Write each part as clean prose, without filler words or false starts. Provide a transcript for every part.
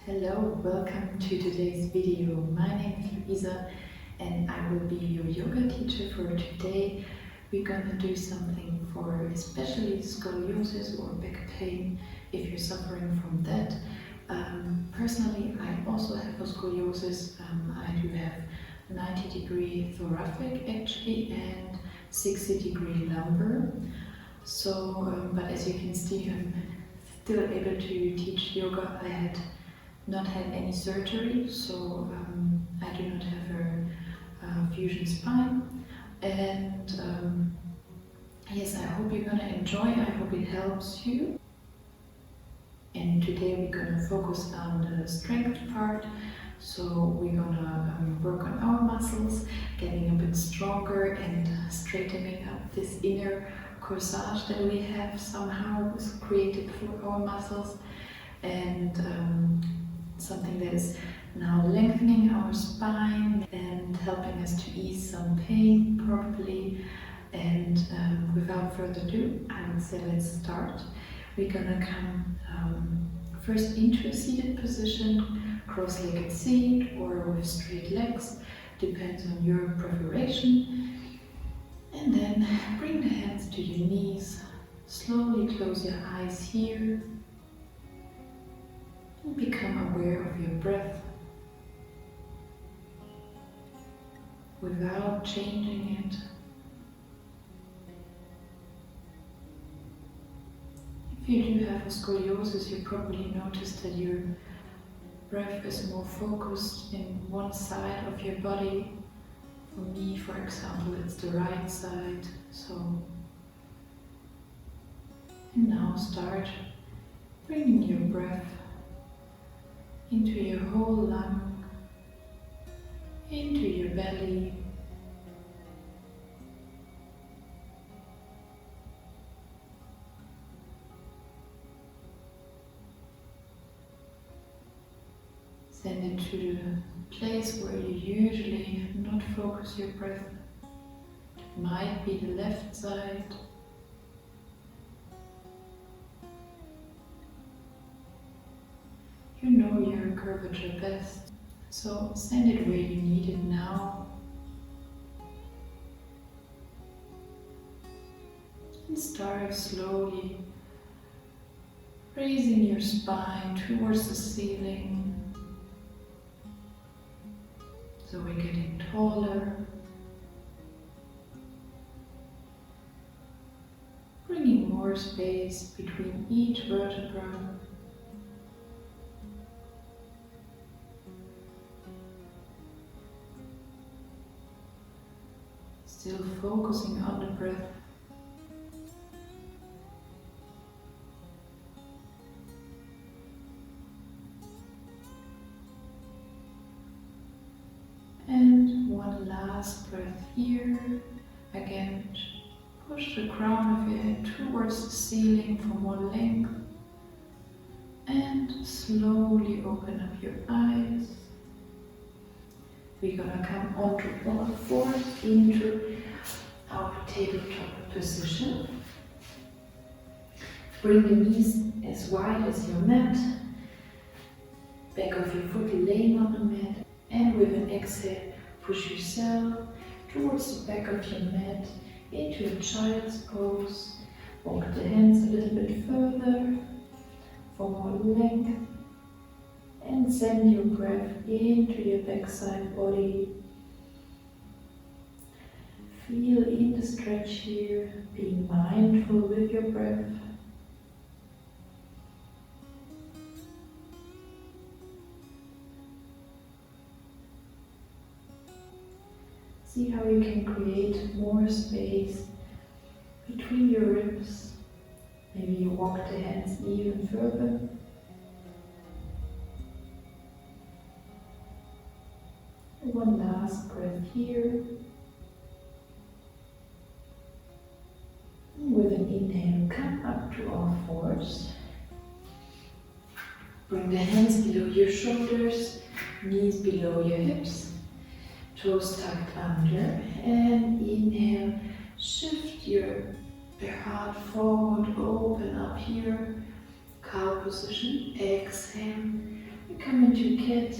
Hello, welcome to today's video. My name is Luisa and I will be your yoga teacher for today. We're gonna do something for especially scoliosis or back pain if you're suffering from that. Personally, I also have a scoliosis. I do have 90-degree thoracic actually and 60-degree lumbar. So, but as you can see, I'm still able to teach yoga. I had not had any surgery, so I do not have a fusion spine. And yes, I hope you're gonna enjoy. I hope it helps you. And today we're gonna focus on the strength part. So we're gonna work on our muscles, getting a bit stronger and straightening up this inner corsage that we have somehow was created for our muscles, and something that is now lengthening our spine and helping us to ease some pain properly. And without further ado, I would say let's start. We're gonna come first into a seated position, cross-legged seat or with straight legs, depends on your preparation. And then bring the hands to your knees, slowly close your eyes here. And become aware of your breath without changing it. If you do have a scoliosis, you probably noticed that your breath is more focused in one side of your body. For me, for example, it's the right side. And now start bringing your breath into your whole lung, into your belly, send it to the place where you usually not focus your breath. It might be the left side. You know your curvature best, so send it where you need it now. And start slowly raising your spine towards the ceiling. So we're getting taller. Bringing more space between each vertebra. Still focusing on the breath. And one last breath here. Again, push the crown of your head towards the ceiling for more length. And slowly open up your eyes. We're gonna come onto all fours into our tabletop position. Bring the knees as wide as your mat. Back of your foot laying on the mat. And with an exhale, push yourself towards the back of your mat into a child's pose. Walk the hands a little bit further for more length. And send your breath into your backside body. Feel in the stretch here, being mindful with your breath. See how you can create more space between your ribs. Maybe you walk the hands even further. One last breath here. With an inhale, come up to all fours. Bring the hands below your shoulders, knees below your hips, toes tucked under. And inhale, shift your heart forward, open up here, cow position. Exhale, come into cat.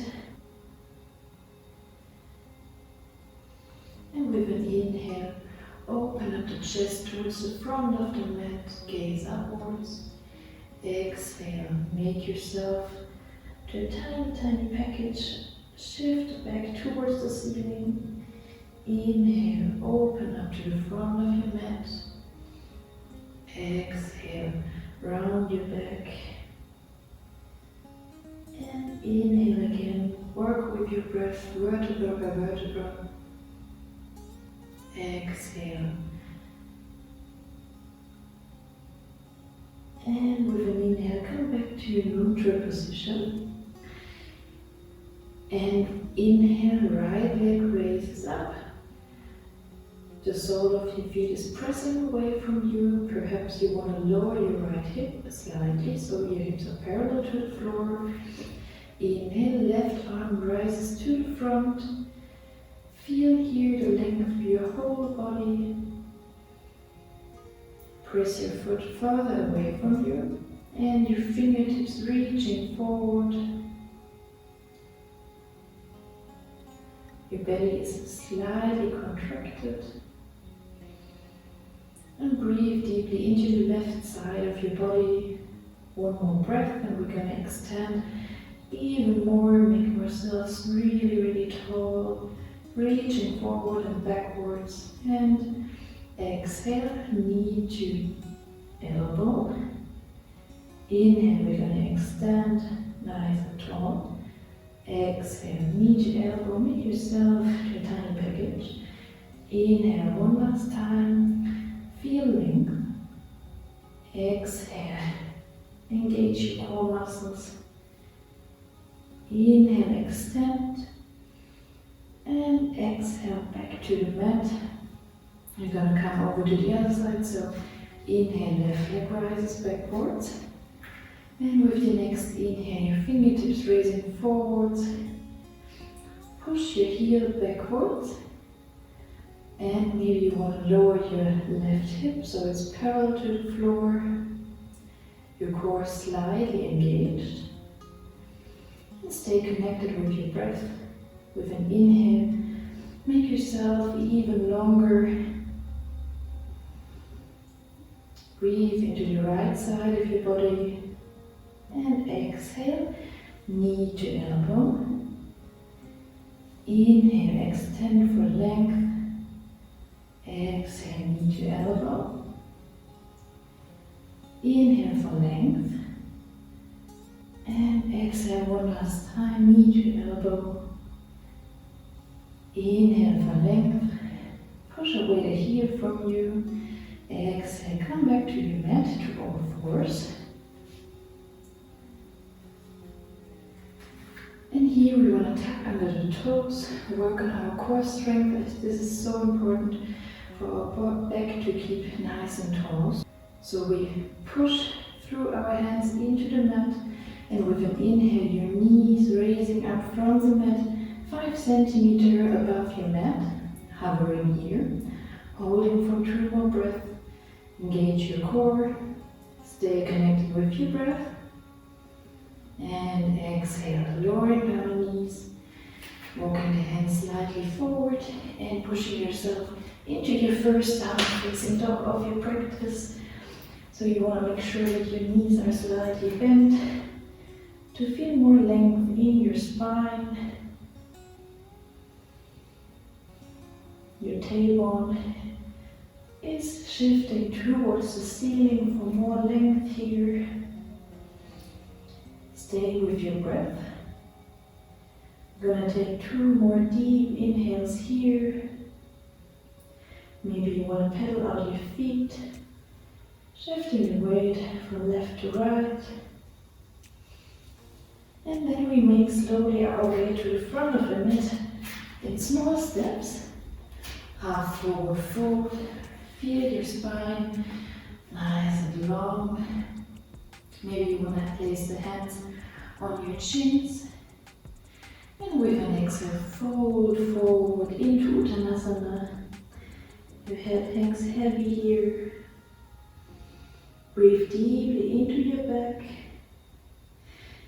And with an inhale, open up the chest towards the front of the mat, gaze upwards. Exhale, make yourself to a tiny package. Shift back towards the ceiling. Inhale, open up to the front of your mat. Exhale, round your back. And inhale again, work with your breath, vertebra by vertebra. Exhale. And with an inhale, come back to your neutral position. And inhale, right leg raises up. The sole of your feet is pressing away from you. Perhaps you want to lower your right hip slightly so your hips are parallel to the floor. Inhale, left arm rises to the front. Feel here the length of your whole body. Press your foot further away from you and your fingertips reaching forward. Your belly is slightly contracted. And breathe deeply into the left side of your body. One more breath and we're going to extend even more, make ourselves really tall, reaching forward and backwards. And exhale, knee to elbow. Inhale, we're going to extend nice and tall. Exhale, knee to elbow, make yourself to a tiny package. Inhale, one last time. Feel length. Exhale, engage your core muscles. Inhale, extend. And exhale, back to the mat. You're going to come over to the other side. So inhale, left leg rises backwards. And with the next inhale, your fingertips raising forwards. Push your heel backwards. And maybe you want to lower your left hip so it's parallel to the floor. Your core slightly engaged. And stay connected with your breath. With an inhale, make yourself even longer. Breathe into the right side of your body. And exhale, knee to elbow. Inhale, extend for length. Exhale, knee to elbow. Inhale for length. And exhale one last time, knee to elbow. Inhale for length. Push away the heel from you. Exhale, come back to your mat to all fours. And here we want to tuck under the toes, work on our core strength. This is so important for our back to keep nice and tall. So we push through our hands into the mat, and with an inhale, your knees raising up from the mat 5 centimeters above your mat, hovering here, holding for 2 more breaths. Engage your core, stay connected with your breath, and exhale, lowering down the knees, walking the hands slightly forward and pushing yourself into your first down facing dog of your practice. So you want to make sure that your knees are slightly bent to feel more length in your spine. Your tailbone is shifting towards the ceiling for more length here. Stay with your breath. We're gonna take 2 more deep inhales here. Maybe you want to pedal out your feet, shifting the weight from left to right. And then we make slowly our way to the front of the mat in small steps. Half forward fold. Feel your spine nice and long. Maybe you want to place the hands on your chins. And with an exhale, fold forward into Uttanasana. Your head hangs heavy here. Breathe deeply into your back.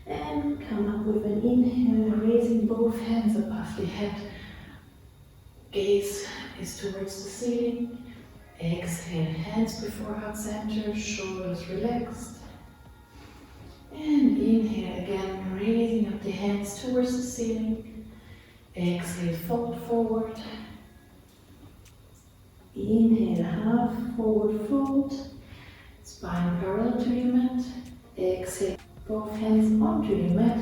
And Come up with an inhale, raising both hands above the head. Gaze is towards the ceiling. Exhale, hands before heart center, shoulders relaxed. And inhale again, raising up the hands towards the ceiling. Exhale, fold forward. Inhale, half forward fold. Spine parallel to your mat. Exhale, both hands onto your mat.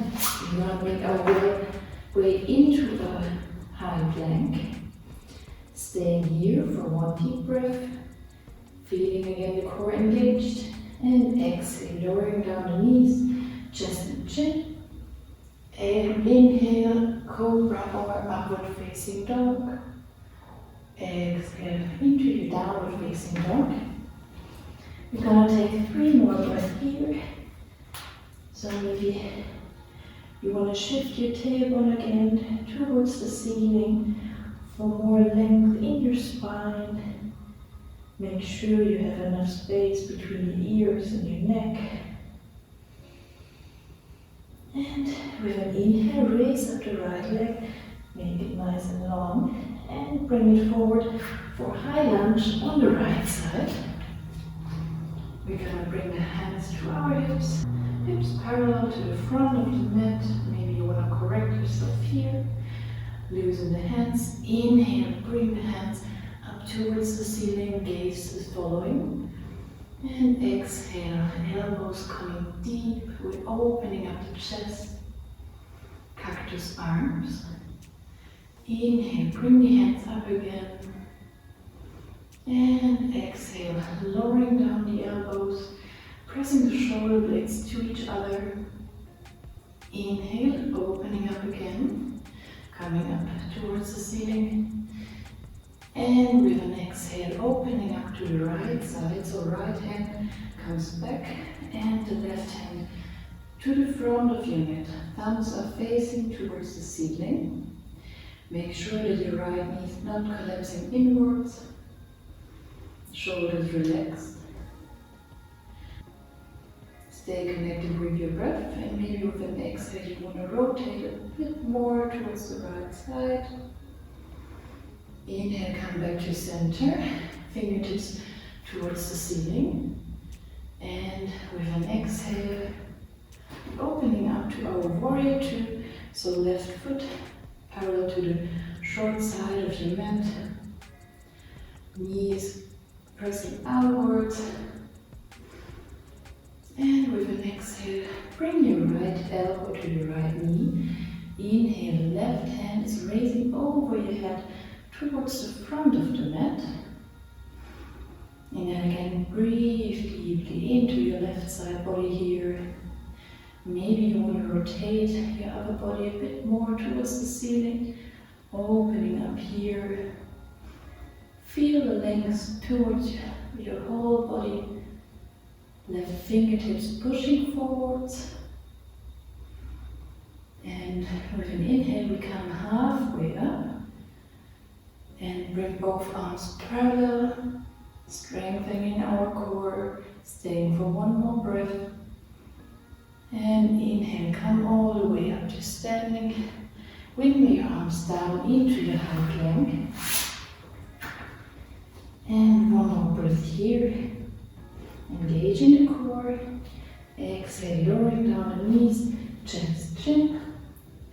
We're going to make our way into a high plank. Staying here for one deep breath. Feeling again the core engaged. And exhale, lowering down the knees, chest and chin. And inhale, cobra or upward facing dog. Exhale into your downward facing dog. We're going to take 3 more breaths here. So maybe you want to shift your tailbone again towards the ceiling for more length in your spine. Make sure you have enough space between your ears and your neck. And with an inhale, raise up the right leg, make it nice and long, and bring it forward for high lunge on the right side. We're going to bring the hands to our hips, hips parallel to the front of the mat. Maybe you want to correct yourself here. Loosen the hands, inhale, bring the hands up towards the ceiling, gaze is following. And exhale, elbows coming deep, we're opening up the chest, cactus arms. Inhale, bring the hands up again. And exhale, lowering down the elbows, pressing the shoulder blades to each other. Inhale, opening up again, coming up towards the ceiling. And with an exhale, opening up to the right side, so right hand comes back and the left hand to the front of your mat. Thumbs are facing towards the ceiling. Make sure that your right knee is not collapsing inwards. Shoulders relaxed. Stay connected with your breath, and maybe with an exhale you want to rotate a bit more towards the right side. Inhale, come back to center, fingertips towards the ceiling. And with an exhale, opening up to our warrior two, so left foot parallel to the short side of your mat. Knees pressing outwards. And with an exhale, bring your right elbow to the right knee. Inhale, left hand is raising over your head towards the front of the mat. And then again, breathe deeply into your left side body here. Maybe you want to rotate your other body a bit more towards the ceiling, opening up here. Feel the length towards your whole body. Left fingertips pushing forwards. And with an inhale, we come halfway up. And bring both arms parallel, strengthening our core, staying for one more breath. And inhale, come all the way up to standing. Bring your arms down into your high plank. And one more breath here. Engage in the core. Exhale, lowering down the knees, chest, chin.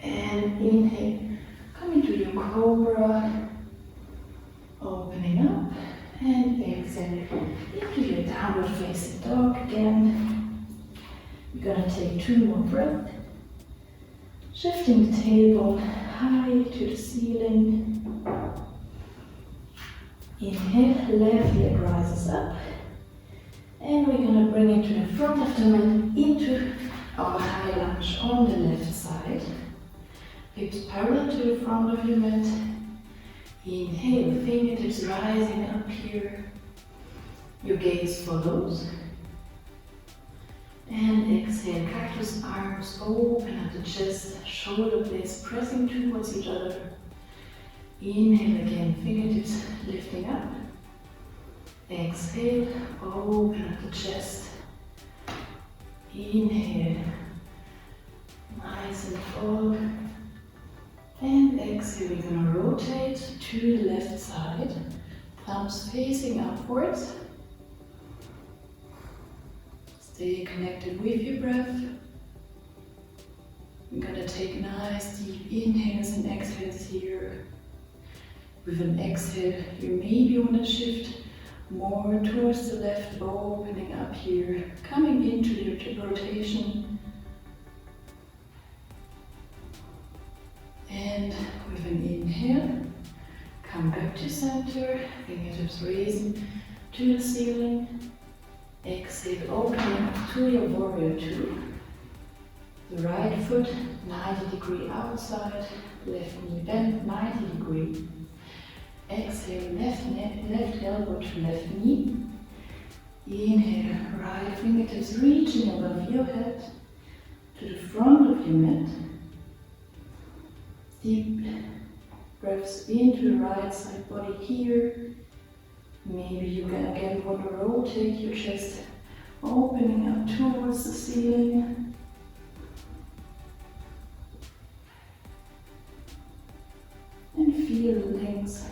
And inhale, come into your cobra. Opening up. And exhale into your downward facing dog again. You're going to take 2 more breaths. Shifting the tailbone high to the ceiling. Inhale, left leg rises up. And we're going to bring it to the front of the mat into our high lunge on the left side. Hips parallel to the front of your mat. Inhale, fingertips rising up here. Your gaze follows. And exhale, cactus arms, open up the chest, shoulder blades pressing towards each other. Inhale again, fingertips lifting up. Exhale, open up the chest. Inhale. Nice exhale, we're going to rotate to the left side. Thumbs facing upwards. Stay connected with your breath. We're going to take nice deep inhales and exhales here. With an exhale, you maybe want to shift more towards the left, opening up here, coming into your rotation. And with an inhale, come back to center, fingertips raising to the ceiling. Exhale, opening up to your warrior two. The right foot 90 degree outside, left knee bent 90 degree. Exhale, left elbow to left knee. Inhale, right fingertips reaching above your head to the front of your mat. Deep breaths into the right side body here. Maybe you can again want to rotate your chest, opening up towards the ceiling. And feel the links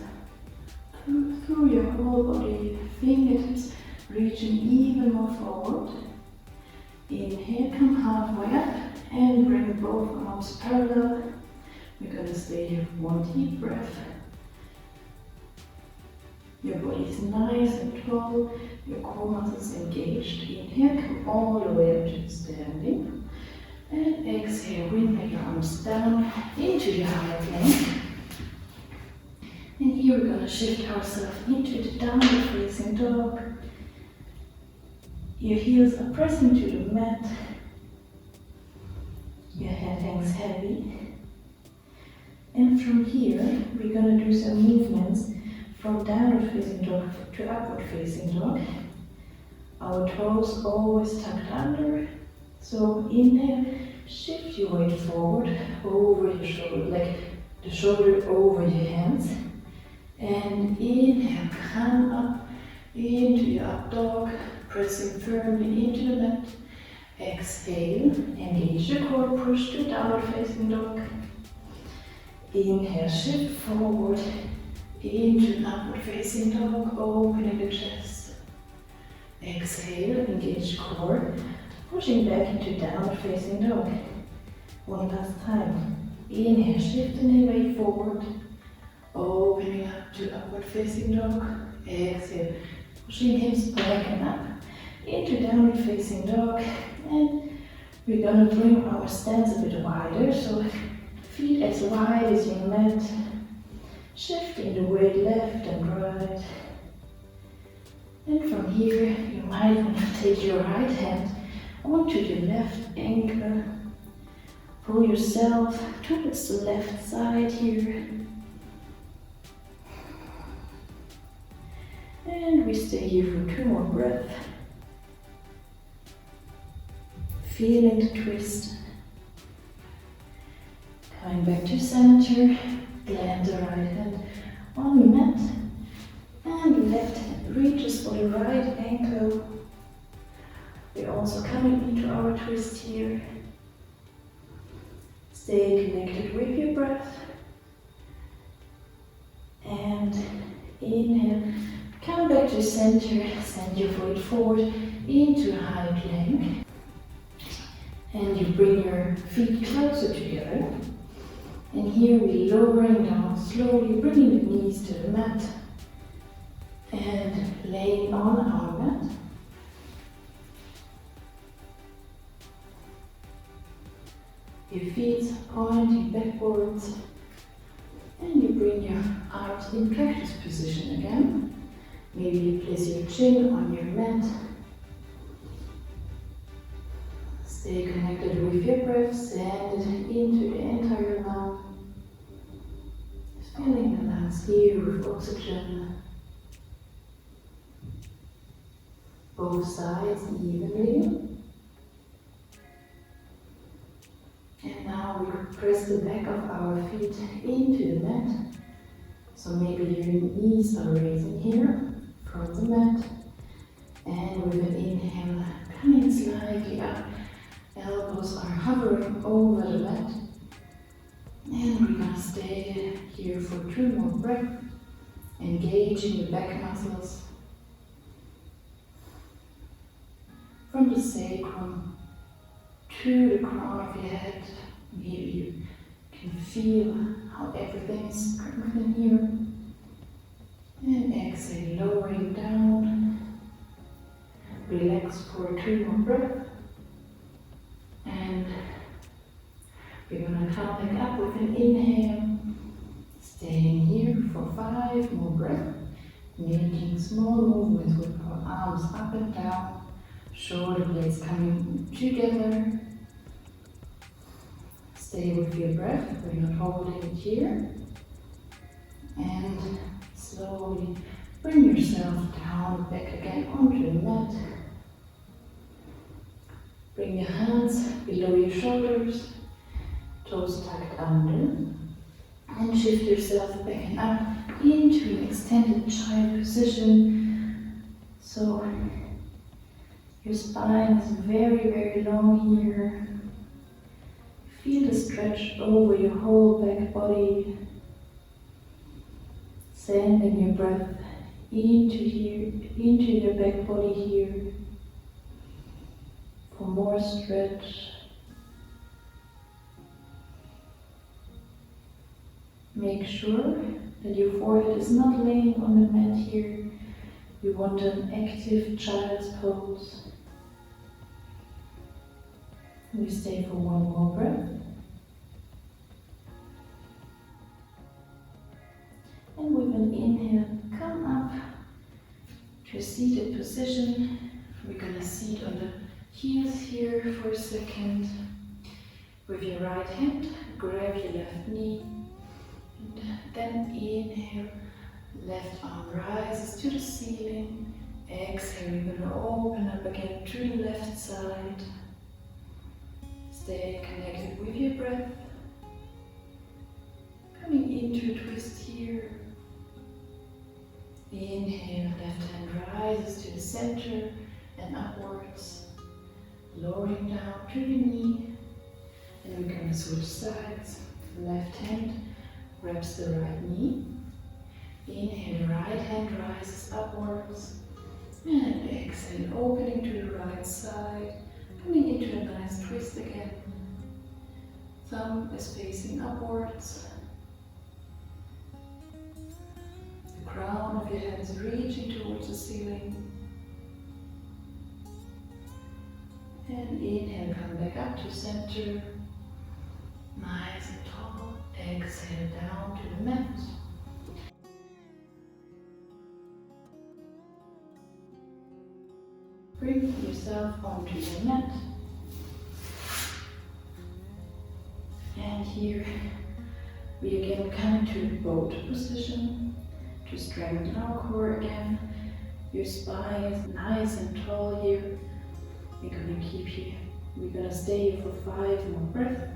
through your whole body, fingertips reaching even more forward. Inhale, come halfway up and bring both arms parallel. We're going to stay here for one deep breath. Your body is nice and tall, your core muscles engaged. Inhale, come all the way up to standing. And exhale, bring your arms down into your high plank. And here we're going to shift ourselves into the downward facing dog. Your heels are pressing to the mat. Your head hangs heavy. And from here, we're going to do some movements from downward facing dog to upward facing dog. Our toes always tucked under. So inhale, shift your weight forward over your shoulder, like the shoulder over your hands. And inhale, come up into your up dog, pressing firmly into the mat. Exhale, engage your core, push to downward facing dog. Inhale, shift forward into upward facing dog, opening the chest. Exhale, engage core, pushing back into downward facing dog. One last time. Inhale, shifting the weight forward, opening up to upward facing dog. Exhale, pushing hips back and up into downward facing dog. And we're going to bring our stance a bit wider, so feet as wide as your mat. Shifting the weight left and right. And from here, you might want to take your right hand onto your left ankle. Pull yourself towards the left side here. And we stay here for 2 more breaths. Feeling the twist. Coming back to center. Land the right hand on the mat. And the left hand reaches for the right ankle. We're also coming into our twist here. Stay connected with your breath. And inhale. Come back to center, send your foot forward into a high plank. And you bring your feet closer together. And here we're lowering down, slowly bringing the knees to the mat. And laying on our mat. Your feet pointing backwards. And you bring your arms in practice position again. Maybe you place your chin on your mat. Stay connected with your breath, send it into the entire lung. Filling the lungs here with oxygen. Both sides evenly. And now we press the back of our feet into the mat. So maybe your knees are raising here from the mat. And with an inhale, coming slightly up. Elbows are hovering over the mat. And we're going to stay here for 2 more breaths, engaging the back muscles from the sacrum to the crown of your head. Maybe you can feel how everything is strengthening here. And exhale, lowering down. Relax for 2 more breaths. And we're going to come back up with an inhale. Staying here for 5 more breaths. Making small movements with our arms up and down. Shoulder blades coming together. Stay with your breath. We're not holding it here. And slowly bring yourself down, back again onto the mat. Bring your hands below your shoulders, toes tucked under, and shift yourself back and up into an extended child position. So your spine is very, very long here. Feel the stretch over your whole back body. Sending your breath into here, into your back body here for more stretch. Make sure that your forehead is not laying on the mat here. You want an active child's pose. We stay for 1 more breath. And with an inhale, come up to a seated position. We're going to sit on the heels here for a second. With your right hand, grab your left knee. And then inhale, left arm rises to the ceiling. Exhale, you're going to open up again to the left side. Stay connected with your breath. Coming into a twist here. Inhale, left hand rises to the center and upwards. Lowering down to your knee. And we're going to switch sides. Left hand grabs the right knee. Inhale, right hand rises upwards. And exhale, opening to the right side. Coming into a nice twist again. Thumb is facing upwards. The crown of your head is reaching towards the ceiling. And inhale, come back up to center. Nice and tall. Exhale down to the mat. Bring yourself onto your mat. And here we again come to the boat position to strengthen our core again. Your spine is nice and tall here. We're gonna keep here. We're gonna stay here for 5 more breaths.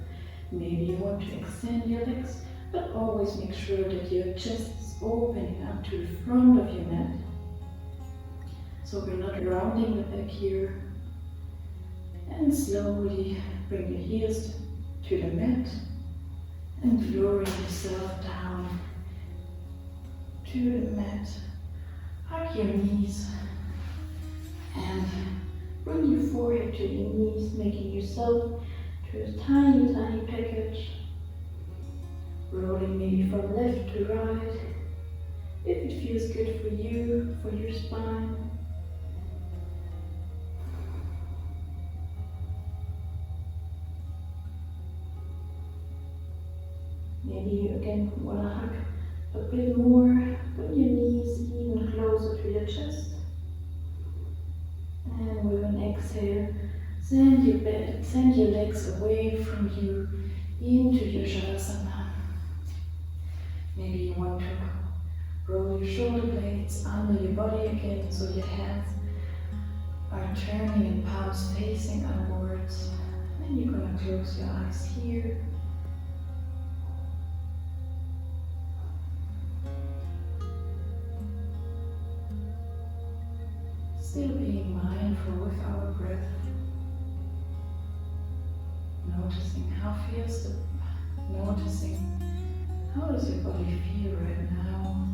Maybe you want to extend your legs, but always make sure that your chest is opening up to the front of your mat. So we're not rounding the back here. And slowly bring your heels to the mat and lowering yourself down to the mat. Hug your knees and bring your forehead to your knees, making yourself to a tiny, tiny package. Rolling maybe from left to right, if it feels good for you, for your spine. Maybe you again want to hug a bit more. Bring your knees even closer to your chest. And with an exhale, send your legs away from you into your Shavasana. Maybe you want to roll your shoulder blades under your body again, so your hands are turning and palms facing upwards. And you're going to close your eyes here. Still being mindful with our breath. Noticing how feels noticing How does your body feel right now?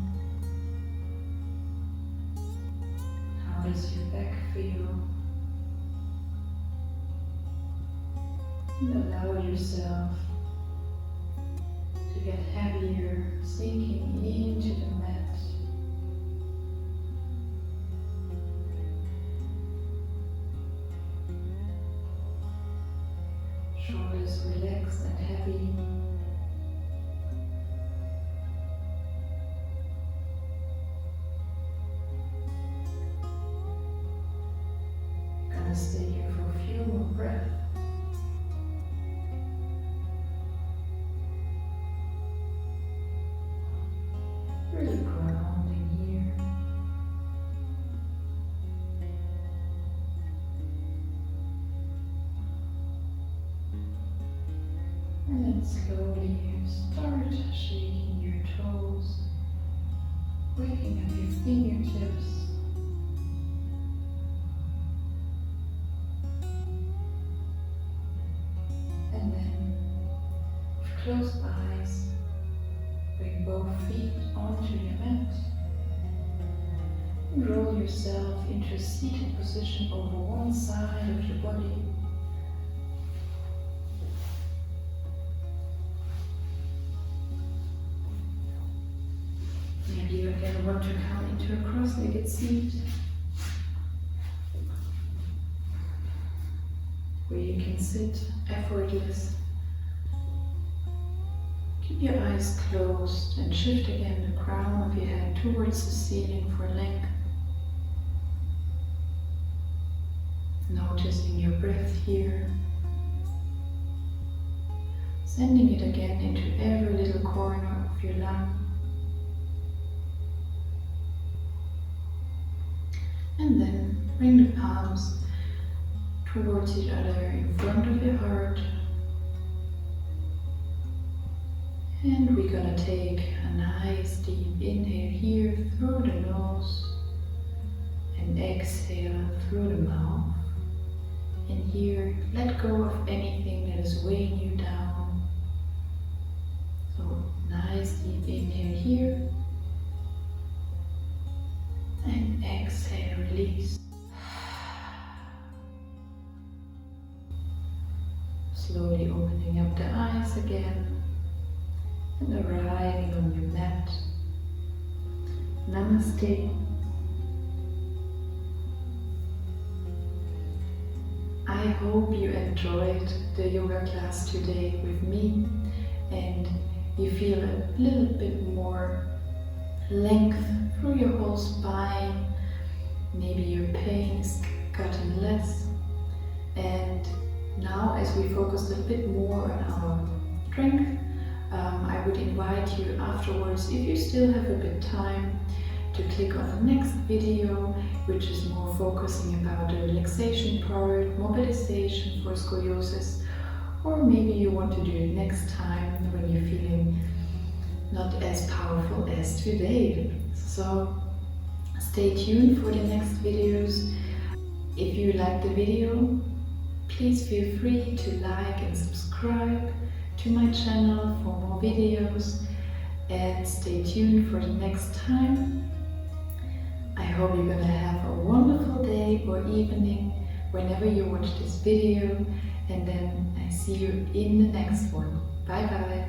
How does your back feel? And allow yourself to get heavier, sinking into the mat. Shoulders relaxed and heavy. Gonna stay here for a few more breaths. Really grounding here. And then slowly start shaking your toes, waking up your fingertips. And then, with closed eyes, bring both feet onto your mat. And roll yourself into a seated position over one side of your body. Maybe you again want to come into a cross-legged seat, where you can sit effortless. Keep your eyes closed and shift again the crown of your head towards the ceiling for length. Noticing your breath here. Sending it again into every little corner of your lung. And then bring the palms towards each other in front of your heart. And we're gonna take a nice deep inhale here through the nose and exhale through the mouth. And here, let go of anything that is weighing you down. So, nice deep inhale here. And exhale, release. Slowly opening up the eyes again. And arriving on your mat. Namaste. I hope you enjoyed the yoga class today with me and you feel a little bit more length through your whole spine. Maybe your pain is gotten less. And now, as we focused a bit more on our strength, I would invite you afterwards, if you still have a bit time, to click on the next video, which is more focusing about the relaxation part, mobilization for scoliosis, or maybe you want to do it next time when you're feeling not as powerful as today. So stay tuned for the next videos. If you like the video, please feel free to like and subscribe to my channel for more videos, and stay tuned for the next time. I hope you're gonna have a wonderful day or evening whenever you watch this video, and then I see you in the next one. Bye bye.